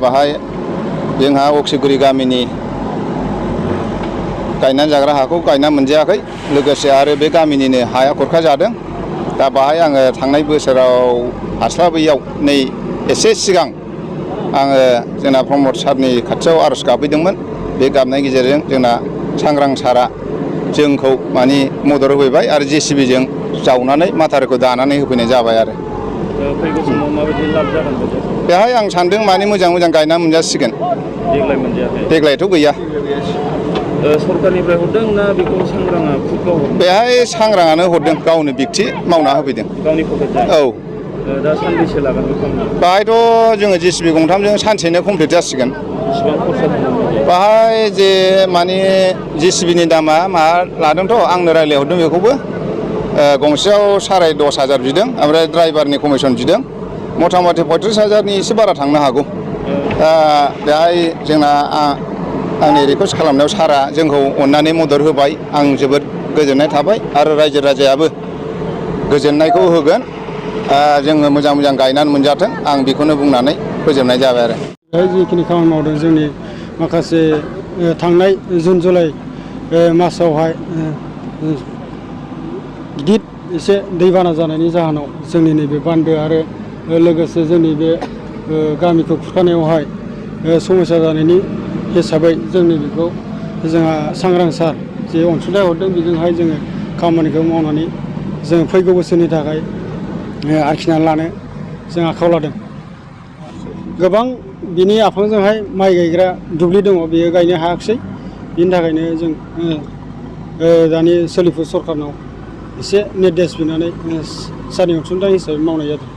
बाहाय जोंहा अक्सिगुरि गामिनि गायनानै जाग्रा हाखौ गायना मोनजायाखै, लोगोसे आरो बे गामिनिनो हाया खुरखा जादों। दा बाहाय आङो थांनाय बोसोराव हास्लाबैयाव नै एसे सिगां आङो जोंना प्रमद सारनि खाथियाव आर'ज गाबहैदोंमोन। बे गाबनायनि गेजेरजों जोंना सांग्रां सारा जोंखौ माने मदद होफैबाय आरो JCBजों जावनानै माथारिखौ दानानै होफैनाय जाबाय आरो। फैगौ समाव माबायदि लाब जागोन बेहाय आं सानदों माने मोजां गायना मोनजासिगोन। देग्लाय मोनजायाखै? देग्लायथ' गैया। सरकारनिफ्राय हरदों ना बेखौ सांग्राङा खुदगाव हरदों? बेहाय सांग्राङानो हरदों, गावनो बिक्ति मावना होफैदों। गावनि पकेटजों? औ। दा सानबेसे लागोन बे खामानिया? बाहायथ' जोङो JCB गंथामजों सानसेनो कमप्लिट जासिगोन। बेसेबां खरसा दङ? बाहाय जे माने JCBनि दामा मा लादोंथ' आंनो रायज्लायहरदों बेखौबो गंसेयाव 10,500 बिदों, ओमफ्राय ड्राइभारनि कमिसन बिदों। मथा मथि 35,000नि एसे बारा थांनो हागौ। दा बेहाय जोंना आंनि रिकुवेस्ट खालामनायाव सारा जोंखौ अननानै मदद होबाय। आं जोबोद गोजोननाय थाबाय आरो रायजो राजायाबो गोजोननायखौ होगोन। जोङो मोजां गायनानै मोनजाथों, आं बेखौनो बुंनानै फोजोबनाय जाबाय आरो। जिखिनि खामानि मावदों जोंनि माखासे थांनाय जुन जुलाइ मासावहाय गिदिर एसे दैबाना जानायनि जाहोनाव जोंनि नैबे बान्दो आरो लोगोसे जोंनि बे गामिखौ खुरखानायावहाय समस्या जानायनि हिसाबै जोंनि बेखौ जोंहा सांग्रां सार जे अनसुंथाइ हरदों, बेजोंहाय जोङो खामानिखौ मावनानै जों फैगौ बोसोरनि थाखाय आखिनानै लानो जों आखायाव लादों। गोबां बिनि आफांजोंहाय माइ गायग्रा दुब्लि दङ, बेयो गायनो हायाखिसै। बिनि थाखायनो जों दानि सोलिफु सरखारनाव एसे निर्देश बिनानै सारनि अनसुंथाइ हिसाबै मावनाय जादों।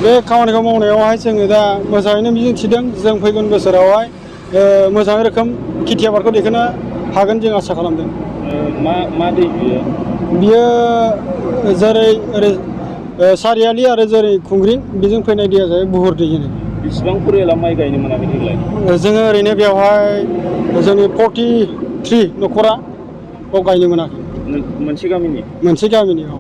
बे खामानिखौ मावनायावहाय जोङो दा मोजाङैनो मिजिंथिदों, जों फैगोन बोसोरावहाय मोजां रोखोम खेथि आबादखौ दैखोनो हागोन जों आसा खालामदों। मा दै बियो जेरै ओरै सारियालि आरो जेरै खुंग्रिं बेजों फैनाय दैया जाहैबाय बुहुर दै होनो। बेसेबां फरियाला माइ गायनो मोनाखै देग्लाय? जोङो ओरैनो बेवहाय जोंनि 43 न'खरा बाव गायनो मोनाखै। मोनसे गामिनि? मोनसे गामिनि, औ।